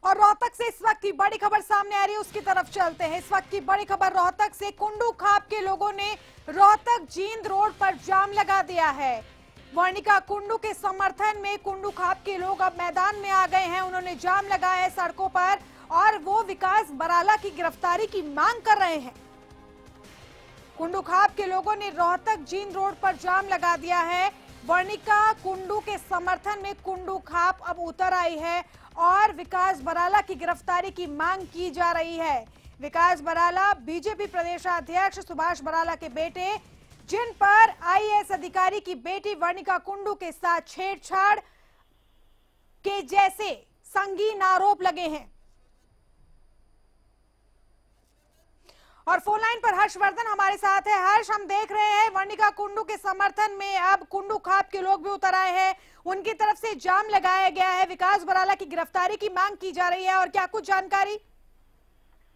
और रोहतक से इस वक्त की बड़ी खबर सामने आ रही है, उसकी तरफ चलते हैं। इस वक्त की बड़ी खबर रोहतक से। कुंडू खाप के लोगों ने रोहतक जींद रोड पर जाम लगा दिया है। वर्णिका कुंडू के समर्थन में कुंडू खाप के लोग अब मैदान में आ गए हैं। उन्होंने जाम लगाया है सड़कों पर और वो विकास बराला की गिरफ्तारी की मांग कर रहे हैं। कुंडू खाप के लोगों ने रोहतक जींद रोड पर जाम लगा दिया है। वर्णिका कुंडू के समर्थन में कुंडू खाप अब उतर आई है और विकास बराला की गिरफ्तारी की मांग की जा रही है। विकास बराला बीजेपी प्रदेशाध्यक्ष सुभाष बराला के बेटे, जिन पर आईएएस अधिकारी की बेटी वर्णिका कुंडू के साथ छेड़छाड़ के जैसे संगीन आरोप लगे हैं। और फोन लाइन पर हर्षवर्धन हमारे साथ है। हर्ष, हम देख रहे हैं वर्णिका कुंडू के समर्थन में अब कुंडू खाप के लोग भी उतर आए हैं। उनकी तरफ से जाम लगाया गया है। विकास बराला की गिरफ्तारी की मांग की जा रही है और क्या कुछ जानकारी?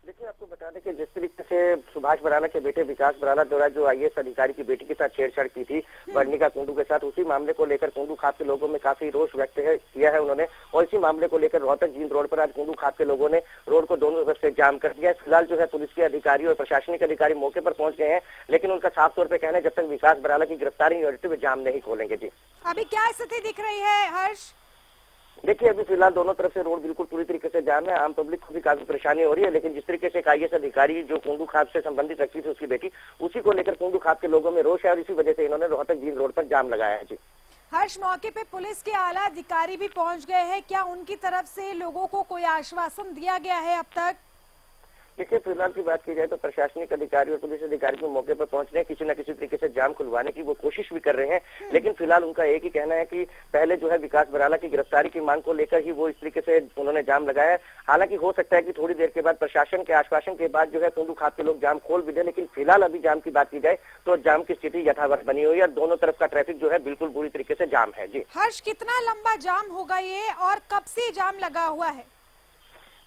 देखिए, आपको बता दें कि जिस तरीके से सुभाष बराला के बेटे विकास बराला द्वारा जो आईएएस अधिकारी की बेटी के साथ छेड़छाड़ की थी वर्णिका कुंडू के साथ, उसी मामले को लेकर कुंडू खाप के लोगों में काफी रोष व्यक्त किया है उन्होंने। और इसी मामले को लेकर रोहतक जींद रोड पर आज कुंडू खाप के लोगों ने रोड को दोनों तरफ से जाम कर दिया है। फिलहाल जो है पुलिस के अधिकारी और प्रशासनिक अधिकारी मौके पर पहुंच गए हैं, लेकिन उनका साफ तौर पर कहना है जब तक विकास बराला की गिरफ्तारी नहीं होती वे जाम नहीं खोलेंगे। जी, अभी क्या स्थिति दिख रही है हर्ष? देखिए, अभी फिलहाल दोनों तरफ से रोड बिल्कुल पूरी तरीके से जाम है। आम पब्लिक को भी काफी परेशानी हो रही है, लेकिन जिस तरीके से आईएएस अधिकारी जो कुंडू खाप से संबंधित व्यक्ति थे उसकी बेटी, उसी को लेकर कुंडू खाप के लोगों में रोष है और इसी वजह से इन्होंने रोहतक जींद रोड पर जाम लगाया है। जी हर्ष, मौके पे पुलिस के आला अधिकारी भी पहुंच गए हैं। क्या उनकी तरफ से लोगों को कोई आश्वासन दिया गया है अब तक? देखिए, फिलहाल की बात की जाए तो प्रशासनिक अधिकारी और पुलिस अधिकारी के मौके पर पहुंच रहे हैं, किसी न किसी तरीके से जाम खुलवाने की वो कोशिश भी कर रहे हैं। लेकिन फिलहाल उनका एक ही कहना है कि पहले जो है विकास बराला की गिरफ्तारी की मांग को लेकर ही वो इस तरीके से उन्होंने जाम लगाया है। हालांकि हो सकता है कि थोड़ी देर के बाद प्रशासन के आश्वासन के बाद जो है कुंडू खाप के लोग जाम खोल भी दे, लेकिन फिलहाल अभी जाम की बात की जाए तो जाम की स्थिति यथावत बनी हुई है। दोनों तरफ का ट्रैफिक जो है बिल्कुल पूरी तरीके से जाम है। जी हर्ष, कितना लंबा जाम होगा ये और कब से जाम लगा हुआ है?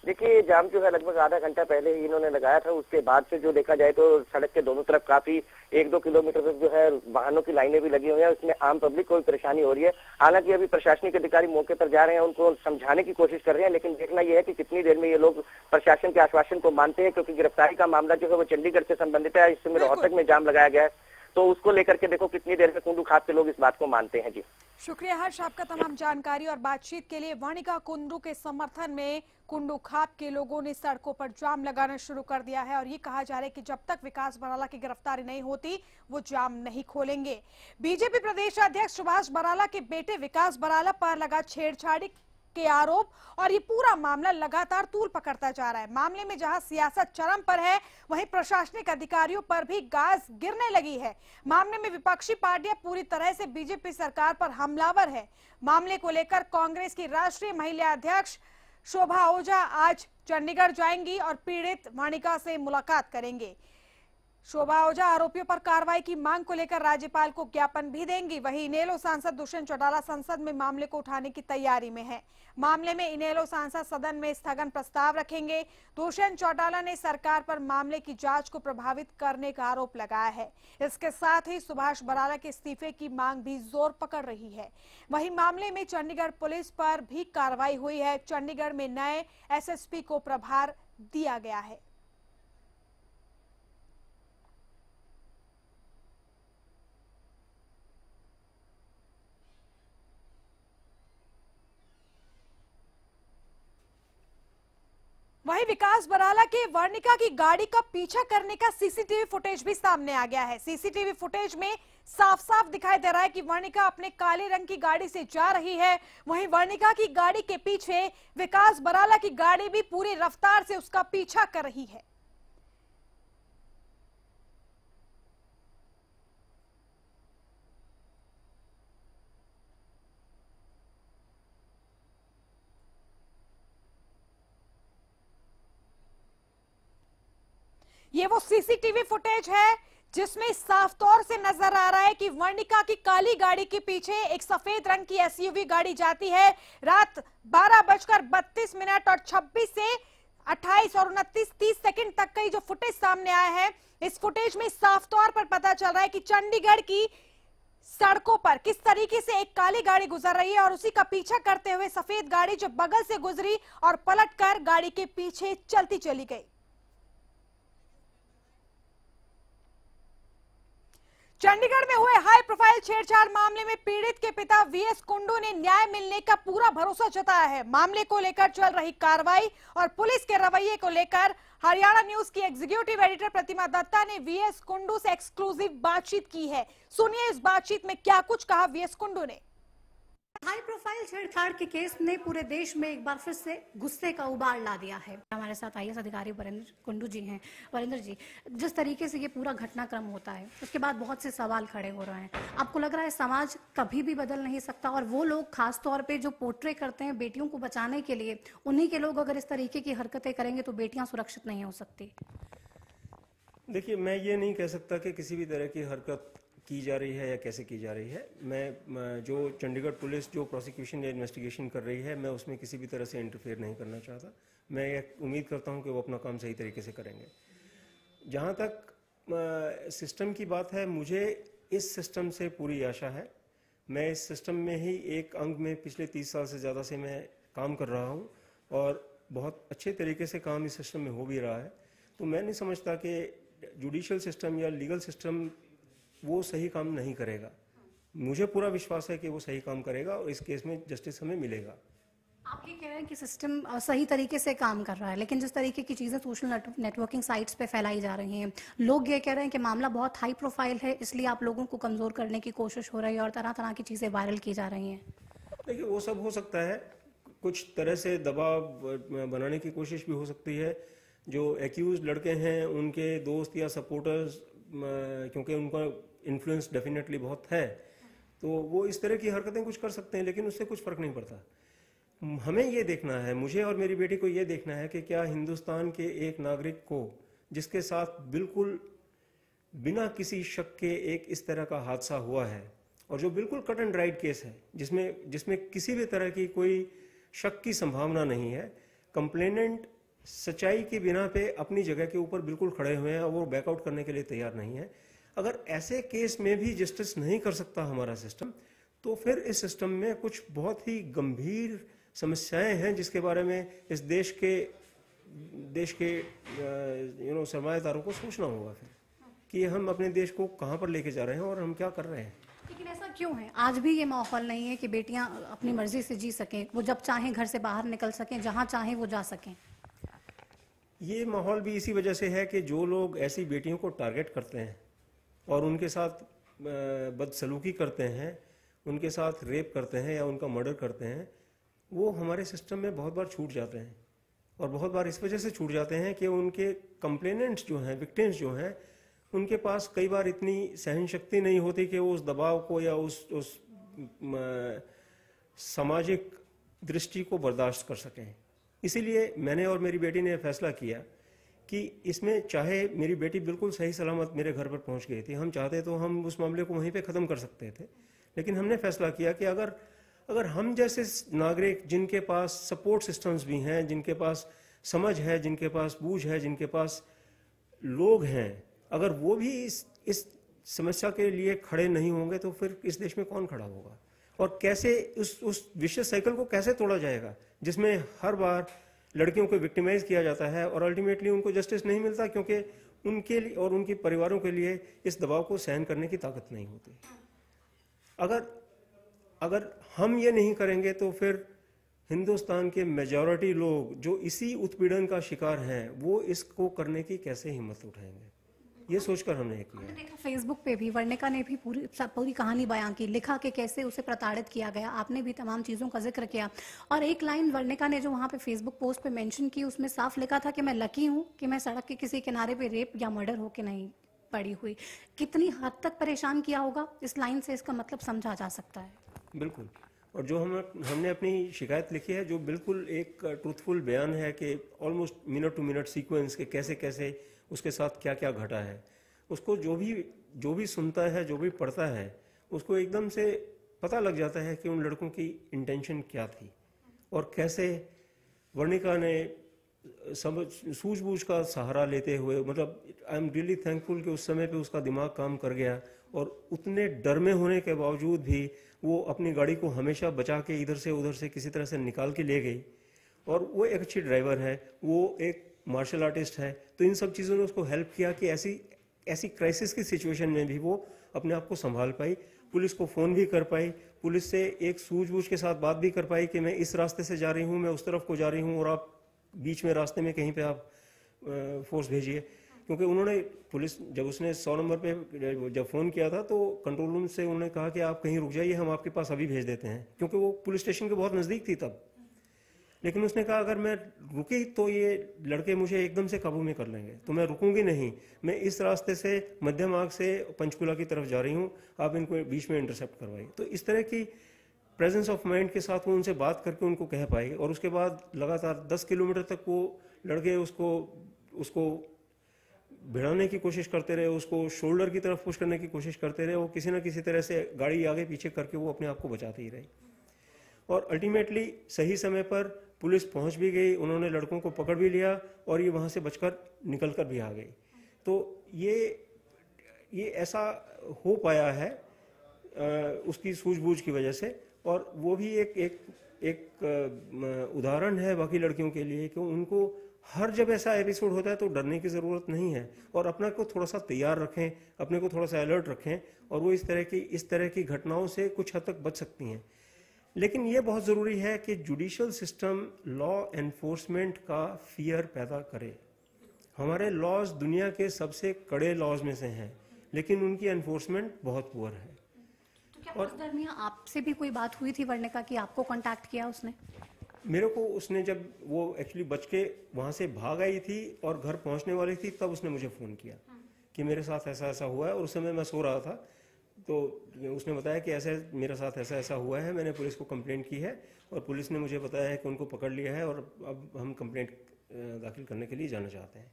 देखिए, जाम जो है लगभग आधा घंटा पहले ही इन्होंने लगाया था। उसके बाद से जो देखा जाए तो सड़क के दोनों तरफ काफी 1-2 किलोमीटर तक जो है वाहनों की लाइनें भी लगी हुई हैं। उसमें आम पब्लिक को भी परेशानी हो रही है। हालांकि अभी प्रशासनिक अधिकारी मौके पर जा रहे हैं, उनको समझाने की कोशिश कर रहे हैं, लेकिन देखना यह है कि कितनी देर में ये लोग प्रशासन के आश्वासन को मानते हैं, क्योंकि गिरफ्तारी का मामला जो है वो चंडीगढ़ से संबंधित है। इस समय रोहतक में जाम लगाया गया है, तो उसको लेकर के देखो कितनी देर में कुंडू खाप के लोग इस बात को मानते हैं। जी शुक्रिया हर्ष, आपका तमाम जानकारी और बातचीत के लिए। वर्णिका कुंडू के समर्थन में कुंडू खाप के लोगों ने सड़कों पर जाम लगाना शुरू कर दिया है और ये कहा जा रहा है कि जब तक विकास बराला की गिरफ्तारी नहीं होती वो जाम नहीं खोलेंगे। बीजेपी प्रदेश अध्यक्ष सुभाष बराला के बेटे विकास बराला पर लगा छेड़छाड़ी के आरोप और ये पूरा मामला लगातार तूल पकड़ता जा रहा है। मामले में जहां सियासत चरम पर है, वहीं प्रशासनिक अधिकारियों पर भी गाज गिरने लगी है। मामले में विपक्षी पार्टियां पूरी तरह से बीजेपी सरकार पर हमलावर है। मामले को लेकर कांग्रेस की राष्ट्रीय महिला अध्यक्ष शोभा आहूजा आज चंडीगढ़ जाएंगी और पीड़ित वर्णिका से मुलाकात करेंगे। शोभा आहूजा आरोपियों पर कार्रवाई की मांग को लेकर राज्यपाल को ज्ञापन भी देंगी। वहीं इनेलो सांसद दुष्यंत चौटाला संसद में मामले को उठाने की तैयारी में है। मामले में इनेलो सांसद सदन में स्थगन प्रस्ताव रखेंगे। दुष्यंत चौटाला ने सरकार पर मामले की जांच को प्रभावित करने का आरोप लगाया है। इसके साथ ही सुभाष बराला के इस्तीफे की मांग भी जोर पकड़ रही है। वहीं मामले में चंडीगढ़ पुलिस पर भी कार्रवाई हुई है। चंडीगढ़ में नए एसएसपी को प्रभार दिया गया है। वहीं विकास बराला के वर्णिका की गाड़ी का पीछा करने का सीसीटीवी फुटेज भी सामने आ गया है। सीसीटीवी फुटेज में साफ साफ दिखाई दे रहा है कि वर्णिका अपने काले रंग की गाड़ी से जा रही है। वहीं वर्णिका की गाड़ी के पीछे विकास बराला की गाड़ी भी पूरी रफ्तार से उसका पीछा कर रही है। ये वो सीसीटीवी फुटेज है जिसमें साफ तौर से नजर आ रहा है कि वर्णिका की काली गाड़ी के पीछे एक सफेद रंग की एसयूवी गाड़ी जाती है। रात 12:32 और 26 से 28 और 29-30 सेकंड तक का जो फुटेज सामने आया है, इस फुटेज में साफ तौर पर पता चल रहा है कि चंडीगढ़ की सड़कों पर किस तरीके से एक काली गाड़ी गुजर रही है और उसी का पीछा करते हुए सफेद गाड़ी जो बगल से गुजरी और पलटकर गाड़ी के पीछे चलती चली गई। चंडीगढ़ में हुए हाई प्रोफाइल छेड़छाड़ मामले में पीड़ित के पिता वीएस कुंडू ने न्याय मिलने का पूरा भरोसा जताया है। मामले को लेकर चल रही कार्रवाई और पुलिस के रवैये को लेकर हरियाणा न्यूज की एग्जीक्यूटिव एडिटर प्रतिमा दत्ता ने वीएस कुंडू से एक्सक्लूसिव बातचीत की है। सुनिए इस बातचीत में क्या कुछ कहा वीएस कुंडू ने। हाई प्रोफाइल छेड़छाड़ के केस ने पूरे देश में एक बार फिर से गुस्से का उबाल ला दिया है। हमारे साथ आईएएस अधिकारी वरिंदर कुंडू जी हैं। वरिंदर जी, जिस तरीके से ये पूरा घटनाक्रम होता है उसके बाद बहुत से सवाल खड़े हो रहे हैं। आपको लग रहा है समाज कभी भी बदल नहीं सकता और वो लोग खास तौर पे जो पोर्ट्रे करते हैं बेटियों को बचाने के लिए, उन्हीं के लोग अगर इस तरीके की हरकतें करेंगे तो बेटियां सुरक्षित नहीं हो सकती? देखिए, मैं ये नहीं कह सकता कि किसी भी तरह की हरकत की जा रही है या कैसे की जा रही है। मैं जो चंडीगढ़ पुलिस जो प्रोसिक्यूशन या इन्वेस्टिगेशन कर रही है, मैं उसमें किसी भी तरह से इंटरफेयर नहीं करना चाहता। मैं ये उम्मीद करता हूं कि वो अपना काम सही तरीके से करेंगे। जहां तक सिस्टम की बात है, मुझे इस सिस्टम से पूरी आशा है। मैं इस सिस्टम में ही एक अंग में पिछले 30 साल से ज़्यादा से मैं काम कर रहा हूँ और बहुत अच्छे तरीके से काम इस सिस्टम में हो भी रहा है। तो मैं नहीं समझता कि जुडिशियल सिस्टम या लीगल सिस्टम वो सही काम नहीं करेगा। मुझे पूरा विश्वास है कि वो सही काम करेगा और इस केस में जस्टिस हमें मिलेगा। आप ये कह रहे हैं कि सिस्टम सही तरीके से काम कर रहा है, लेकिन जिस तरीके की चीजें सोशल नेटवर्किंग साइट्स पे फैलाई जा रही हैं, लोग ये कह रहे हैं कि मामला बहुत हाई प्रोफाइल है, इसलिए आप लोगों को कमजोर करने की कोशिश हो रही है और तरह तरह की चीजें वायरल की जा रही हैं। देखिए, वो सब हो सकता है। कुछ तरह से दबाव बनाने की कोशिश भी हो सकती है। जो एक्यूज लड़के हैं उनके दोस्त या सपोर्टर्स, क्योंकि उनका इन्फ्लुएंस डेफिनेटली बहुत है, तो वो इस तरह की हरकतें कुछ कर सकते हैं, लेकिन उससे कुछ फर्क नहीं पड़ता। हमें ये देखना है, मुझे और मेरी बेटी को ये देखना है कि क्या हिंदुस्तान के एक नागरिक को, जिसके साथ बिल्कुल बिना किसी शक के एक इस तरह का हादसा हुआ है और जो बिल्कुल कट एंड राइट केस है, जिसमें किसी भी तरह की कोई शक की संभावना नहीं है, कंप्लेनेंट सच्चाई की बिना पे अपनी जगह के ऊपर बिल्कुल खड़े हुए हैं और वो बैकआउट करने के लिए तैयार नहीं है। अगर ऐसे केस में भी जस्टिस नहीं कर सकता हमारा सिस्टम, तो फिर इस सिस्टम में कुछ बहुत ही गंभीर समस्याएं हैं जिसके बारे में इस देश के सरमाएदारों को सोचना होगा फिर कि हम अपने देश को कहां पर लेके जा रहे हैं और हम क्या कर रहे हैं। लेकिन ऐसा क्यों है? आज भी ये माहौल नहीं है कि बेटियां अपनी मर्जी से जी सकें, वो जब चाहें घर से बाहर निकल सकें, जहां चाहें वो जा सकें। ये माहौल भी इसी वजह से है कि जो लोग ऐसी बेटियों को टारगेट करते हैं और उनके साथ बदसलूकी करते हैं, उनके साथ रेप करते हैं या उनका मर्डर करते हैं, वो हमारे सिस्टम में बहुत बार छूट जाते हैं। और बहुत बार इस वजह से छूट जाते हैं कि उनके कंप्लेनेंट्स जो हैं, विक्टिम्स जो हैं, उनके पास कई बार इतनी सहन शक्ति नहीं होती कि वो उस दबाव को या उस सामाजिक दृष्टि को बर्दाश्त कर सकें। इसीलिए मैंने और मेरी बेटी ने फैसला किया कि इसमें, चाहे मेरी बेटी बिल्कुल सही सलामत मेरे घर पर पहुंच गई थी, हम चाहते तो हम उस मामले को वहीं पे ख़त्म कर सकते थे, लेकिन हमने फैसला किया कि अगर हम जैसे नागरिक जिनके पास सपोर्ट सिस्टम्स भी हैं, जिनके पास समझ है, जिनके पास बूझ है, जिनके पास लोग हैं, अगर वो भी इस समस्या के लिए खड़े नहीं होंगे तो फिर इस देश में कौन खड़ा होगा? और कैसे उस विशेष साइकिल को कैसे तोड़ा जाएगा जिसमें हर बार लड़कियों को विक्टिमाइज किया जाता है और अल्टीमेटली उनको जस्टिस नहीं मिलता, क्योंकि उनके लिए और उनके परिवारों के लिए इस दबाव को सहन करने की ताकत नहीं होती। अगर हम ये नहीं करेंगे तो फिर हिंदुस्तान के मेजॉरिटी लोग जो इसी उत्पीड़न का शिकार हैं, वो इसको करने की कैसे हिम्मत उठाएंगे? ये सोचकर हमने किया। हमने देखा फेसबुक पे भी वर्णिका ने भी पूरी कहानी बयां की, लिखा कि कैसे उसे प्रताड़ित किया गया। आपने भी तमाम चीज़ों का जिक्र किया और एक लाइन वर्णिका ने जो वहाँ पे फेसबुक पोस्ट पे मेंशन की, उसमें साफ लिखा था कि मैं लकी हूँ कि मैं सड़क के किसी किनारे पे रेप या मर्डर होके नहीं पड़ी हुई। कितनी हद तक परेशान किया होगा, इस लाइन से इसका मतलब समझा जा सकता है। बिल्कुल। और जो हमने अपनी शिकायत लिखी है, जो बिल्कुल एक ट्रूथफुल बयान है कि almost minute to minute sequence के कैसे कैसे उसके साथ क्या क्या घटा है, उसको जो भी सुनता है, जो भी पढ़ता है, उसको एकदम से पता लग जाता है कि उन लड़कों की इंटेंशन क्या थी और कैसे वर्णिका ने सब सूझबूझ का सहारा लेते हुए, मतलब आई एम रियली थैंकफुल कि उस समय पे उसका दिमाग काम कर गया और उतने डर में होने के बावजूद भी वो अपनी गाड़ी को हमेशा बचा के इधर से उधर से किसी तरह से निकाल के ले गई। और वो एक अच्छी ड्राइवर है, वो एक मार्शल आर्टिस्ट है, तो इन सब चीज़ों ने उसको हेल्प किया कि ऐसी क्राइसिस की सिचुएशन में भी वो अपने आप को संभाल पाई, पुलिस को फ़ोन भी कर पाई, पुलिस से एक सूझबूझ के साथ बात भी कर पाई कि मैं इस रास्ते से जा रही हूँ, मैं उस तरफ को जा रही हूँ और आप बीच में रास्ते में कहीं पे आप फोर्स भेजिए। क्योंकि उन्होंने पुलिस जब उसने 100 नंबर पे जब फ़ोन किया था तो कंट्रोल रूम से उन्होंने कहा कि आप कहीं रुक जाइए, हम आपके पास अभी भेज देते हैं, क्योंकि वो पुलिस स्टेशन के बहुत नज़दीक थी तब। लेकिन उसने कहा अगर मैं रुकी तो ये लड़के मुझे एकदम से काबू में कर लेंगे, तो मैं रुकूंगी नहीं, मैं इस रास्ते से मध्य मार्ग से पंचकुला की तरफ जा रही हूँ, आप इनको बीच में इंटरसेप्ट करवाइए। तो इस तरह की प्रेजेंस ऑफ माइंड के साथ वो उनसे बात करके उनको कह पाई। और उसके बाद लगातार 10 किलोमीटर तक वो लड़के उसको भिड़ाने की कोशिश करते रहे, उसको शोल्डर की तरफ पुश करने की कोशिश करते रहे, वो किसी न किसी तरह से गाड़ी आगे पीछे करके वो अपने आप को बचाती ही रही। और अल्टीमेटली सही समय पर पुलिस पहुंच भी गई, उन्होंने लड़कों को पकड़ भी लिया और ये वहां से बचकर निकल कर भी आ गई। तो ये ऐसा हो पाया है उसकी सूझबूझ की वजह से। और वो भी एक उदाहरण है बाकी लड़कियों के लिए कि उनको हर जब ऐसा एपिसोड होता है तो डरने की ज़रूरत नहीं है, और अपने को थोड़ा सा तैयार रखें, अपने को थोड़ा सा अलर्ट रखें, और वो इस तरह की घटनाओं से कुछ हद तक बच सकती हैं। लेकिन ये बहुत ज़रूरी है कि जुडिशियल सिस्टम लॉ एनफोर्समेंट का फियर पैदा करे। हमारे लॉज दुनिया के सबसे कड़े लॉज में से हैं, लेकिन उनकी एनफोर्समेंट बहुत पुअर है। तो क्या उस दरमियान आपसे भी कोई बात हुई थी वर्णिका की, आपको कांटेक्ट किया उसने? मेरे को उसने जब वो एक्चुअली बच के वहाँ से भाग आई थी और घर पहुँचने वाली थी, तब उसने मुझे फ़ोन किया कि मेरे साथ ऐसा ऐसा हुआ है। और उस समय मैं सो रहा था, तो उसने बताया कि ऐसे मेरे साथ ऐसा ऐसा हुआ है, मैंने पुलिस को कंप्लेंट की है और पुलिस ने मुझे बताया है कि उनको पकड़ लिया है और अब हम कंप्लेंट दाखिल करने के लिए जाना चाहते हैं।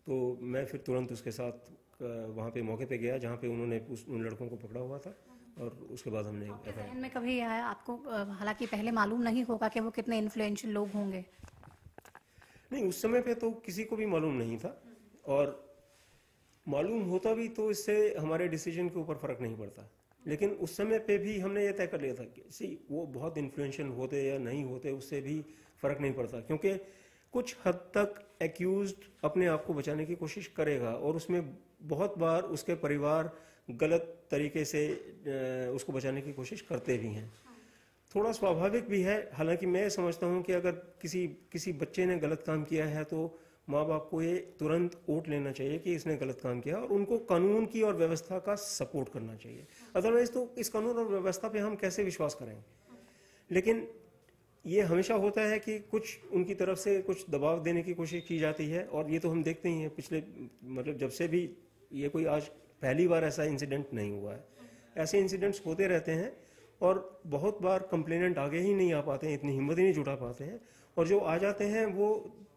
तो मैं फिर तुरंत उसके साथ वहाँ पे मौके पे गया जहाँ पे उन्होंने उन लड़कों को पकड़ा हुआ था, और उसके बाद हमने जहन में कभी आया आपको, हालांकि पहले मालूम नहीं होगा कि वो कितने इन्फ्लुएंशियल लोग होंगे? नहीं, उस समय पे तो किसी को भी मालूम नहीं था, और मालूम होता भी तो इससे हमारे डिसीजन के ऊपर फर्क नहीं पड़ता। लेकिन उस समय पे भी हमने ये तय कर लिया था कि वो बहुत इन्फ्लुएंशियल होते या नहीं होते उससे भी फर्क नहीं पड़ता, क्योंकि कुछ हद तक एक्यूज्ड अपने आप को बचाने की कोशिश करेगा, और उसमें बहुत बार उसके परिवार गलत तरीके से उसको बचाने की कोशिश करते भी हैं। थोड़ा स्वाभाविक भी है। हालांकि मैं समझता हूं कि अगर किसी बच्चे ने गलत काम किया है तो माँ बाप को ये तुरंत ओट लेना चाहिए कि इसने गलत काम किया, और उनको कानून की और व्यवस्था का सपोर्ट करना चाहिए। अदरवाइज तो इस कानून और व्यवस्था पे हम कैसे विश्वास करेंगे। लेकिन ये हमेशा होता है कि कुछ उनकी तरफ से कुछ दबाव देने की कोशिश की जाती है, और ये तो हम देखते ही हैं पिछले जब से भी, ये कोई आज पहली बार ऐसा इंसिडेंट नहीं हुआ है। ऐसे इंसिडेंट्स होते रहते हैं, और बहुत बार कंप्लेनेंट आगे ही नहीं आ पाते हैं, इतनी हिम्मत ही नहीं जुटा पाते हैं, और जो आ जाते हैं वो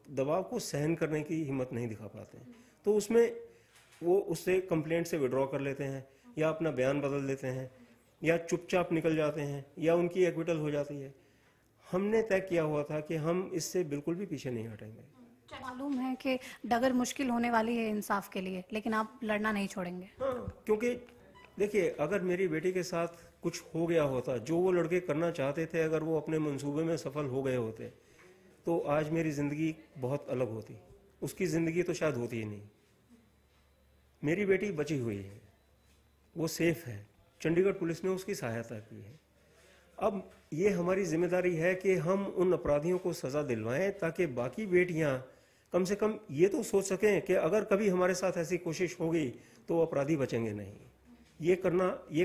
दबाव को सहन करने की हिम्मत नहीं दिखा पाते हैं। तो उसमें वो उससे कंप्लेंट से विड्रॉ कर लेते हैं, या अपना बयान बदल देते हैं, या चुपचाप निकल जाते हैं, या उनकी एक्विटल हो जाती है। हमने तय किया हुआ था कि हम इससे बिल्कुल भी पीछे नहीं हटेंगे। मालूम है कि डगर मुश्किल होने वाली है इंसाफ के लिए, लेकिन आप लड़ना नहीं छोड़ेंगे? हाँ, क्योंकि देखिए, अगर मेरी बेटी के साथ कुछ हो गया होता, जो वो लड़के करना चाहते थे, अगर वो अपने मंसूबे में सफल हो गए होते, तो आज मेरी जिंदगी बहुत अलग होती। उसकी जिंदगी तो शायद होती ही नहीं। मेरी बेटी बची हुई है, वो सेफ है, चंडीगढ़ पुलिस ने उसकी सहायता की है। अब ये हमारी जिम्मेदारी है कि हम उन अपराधियों को सजा दिलवाएं, ताकि बाकी बेटियां कम से कम ये तो सोच सकें कि अगर कभी हमारे साथ ऐसी कोशिश होगी तो अपराधी बचेंगे नहीं। ये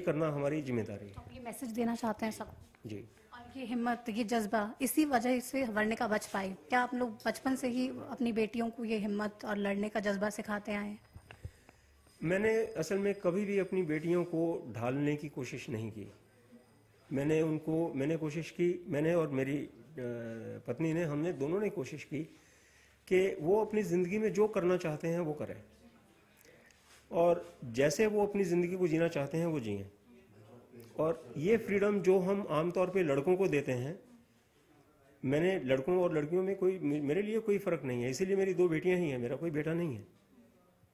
करना हमारी जिम्मेदारी है। तो ये मैसेज देना चाहते हैं सब जी। और ये हिम्मत, ये जज्बा, इसी वजह से वर्णिका बच पाई। क्या आप लोग बचपन से ही अपनी बेटियों को ये हिम्मत और लड़ने का जज्बा सिखाते आए हैं? मैंने असल में कभी भी अपनी बेटियों को ढालने की कोशिश नहीं की। मैंने कोशिश की, मैंने और मेरी पत्नी ने, हमने दोनों ने कोशिश की कि वो अपनी ज़िंदगी में जो करना चाहते हैं वो करें, और जैसे वो अपनी ज़िंदगी को जीना चाहते हैं वो जिएं। और ये फ्रीडम जो हम आमतौर पे लड़कों को देते हैं, मैंने लड़कों और लड़कियों में मेरे लिए कोई फ़र्क नहीं है। इसीलिए मेरी 2 बेटियां ही हैं, मेरा कोई बेटा नहीं है।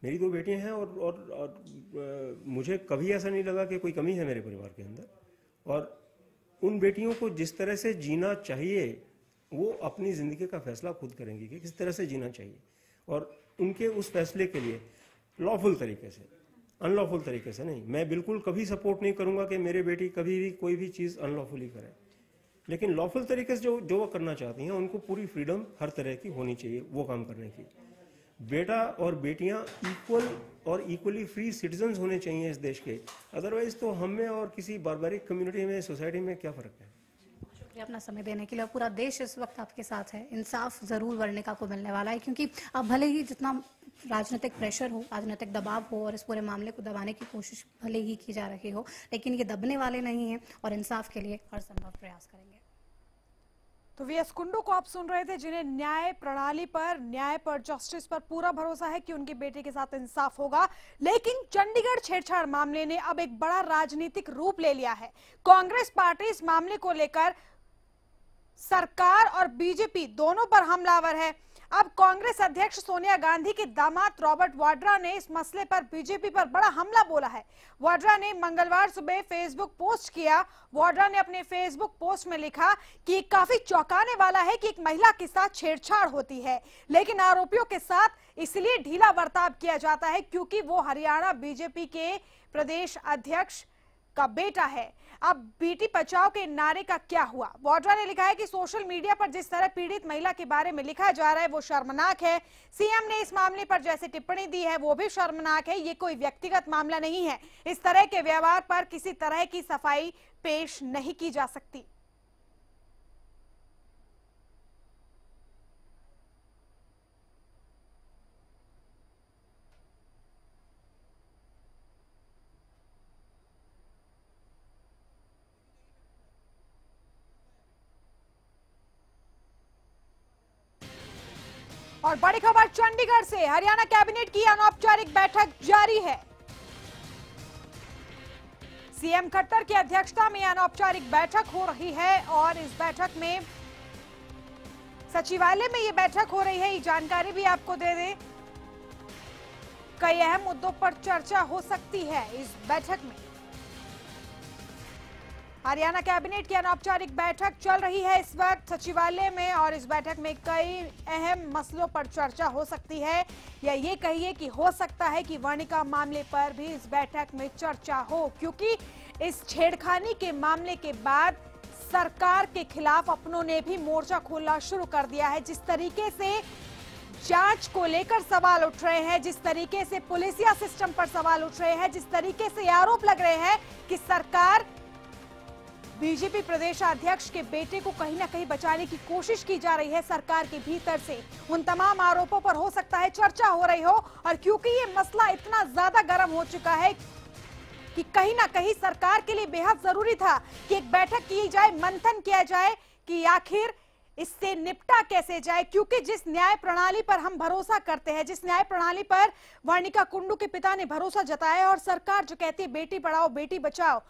मेरी 2 बेटियां हैं और मुझे कभी ऐसा नहीं लगा कि कोई कमी है मेरे परिवार के अंदर। और उन बेटियों को जिस तरह से जीना चाहिए वो अपनी ज़िंदगी का फैसला खुद करेंगी कि किस तरह से जीना चाहिए, और उनके उस फैसले के लिए लॉफुल तरीके से, अनलॉफुल तरीके से नहीं। मैं बिल्कुल कभी सपोर्ट नहीं करूंगा कि मेरी बेटी कभी भी कोई भी चीज़ अनलॉफुली करे, लेकिन लॉफुल तरीके से जो वो करना चाहती हैं उनको पूरी फ्रीडम हर तरह की होनी चाहिए वो काम करने की। बेटा और बेटियां इक्वल और इक्वली फ्री सिटीजन्स होने चाहिए इस देश के, अदरवाइज तो हम में और किसी बारबारिक कम्युनिटी में, सोसाइटी में क्या फ़र्क है। शुक्रिया अपना समय देने के लिए। पूरा देश इस वक्त आपके साथ है। इंसाफ जरूर वर्णिका को मिलने वाला है, क्योंकि अब भले ही जितना राजनीतिक प्रेशर हो, राजनीतिक दबाव हो और इस पूरे मामले को दबाने की कोशिश भले ही की जा रही हो, लेकिन ये दबने वाले नहीं हैं और इंसाफ के लिए हर संभव प्रयास करेंगे। तो वीएस कुंडू को आप सुन रहे थे, जिन्हें न्याय प्रणाली पर, न्याय पर, जस्टिस पर पूरा भरोसा है कि उनकी बेटी के साथ इंसाफ होगा। लेकिन चंडीगढ़ छेड़छाड़ मामले ने अब एक बड़ा राजनीतिक रूप ले लिया है। कांग्रेस पार्टी इस मामले को लेकर सरकार और बीजेपी दोनों पर हमलावर है। अब कांग्रेस अध्यक्ष सोनिया गांधी के दामाद रॉबर्ट वाड्रा ने इस मसले पर बीजेपी पर बड़ा हमला बोला है। वाड्रा ने मंगलवार सुबह फेसबुक पोस्ट किया। वाड्रा ने अपने फेसबुक पोस्ट में लिखा कि काफी चौंकाने वाला है कि एक महिला के साथ छेड़छाड़ होती है, लेकिन आरोपियों के साथ इसलिए ढीला बर्ताव किया जाता है क्योंकि वो हरियाणा बीजेपी के प्रदेश अध्यक्ष का बेटा है। अब बेटी बचाओ के नारे का क्या हुआ? वाड्रा ने लिखा है कि सोशल मीडिया पर जिस तरह पीड़ित महिला के बारे में लिखा जा रहा है वो शर्मनाक है। सीएम ने इस मामले पर जैसे टिप्पणी दी है वो भी शर्मनाक है। ये कोई व्यक्तिगत मामला नहीं है। इस तरह के व्यवहार पर किसी तरह की सफाई पेश नहीं की जा सकती। और बड़ी खबर चंडीगढ़ से, हरियाणा कैबिनेट की अनौपचारिक बैठक जारी है। सीएम खट्टर की अध्यक्षता में अनौपचारिक बैठक हो रही है और इस बैठक में सचिवालय में ये बैठक हो रही है। ये जानकारी भी आपको दे दें, कई अहम मुद्दों पर चर्चा हो सकती है इस बैठक में। हरियाणा कैबिनेट की अनौपचारिक बैठक चल रही है इस वक्त सचिवालय में और इस बैठक में कई अहम मसलों पर चर्चा हो सकती है, या ये कहिए कि हो सकता है कि वर्णिका मामले पर भी इस बैठक में चर्चा हो, क्योंकि इस छेड़खानी के मामले के बाद सरकार के खिलाफ अपनों ने भी मोर्चा खोलना शुरू कर दिया है। जिस तरीके से जांच को लेकर सवाल उठ रहे हैं, जिस तरीके से पुलिसिया सिस्टम पर सवाल उठ रहे हैं, जिस तरीके से आरोप लग रहे हैं कि सरकार बीजेपी प्रदेश अध्यक्ष के बेटे को कहीं ना कहीं बचाने की कोशिश की जा रही है सरकार के भीतर से, उन तमाम आरोपों पर हो सकता है चर्चा हो रही हो। और क्योंकि ये मसला इतना ज्यादा गर्म हो चुका है कि कहीं ना कहीं सरकार के लिए बेहद जरूरी था कि एक बैठक की जाए, मंथन किया जाए कि आखिर इससे निपटा कैसे जाए, क्योंकि जिस न्याय प्रणाली पर हम भरोसा करते हैं, जिस न्याय प्रणाली पर वर्णिका कुंडू के पिता ने भरोसा जताया और सरकार जो कहती है बेटी पढ़ाओ बेटी बचाओ,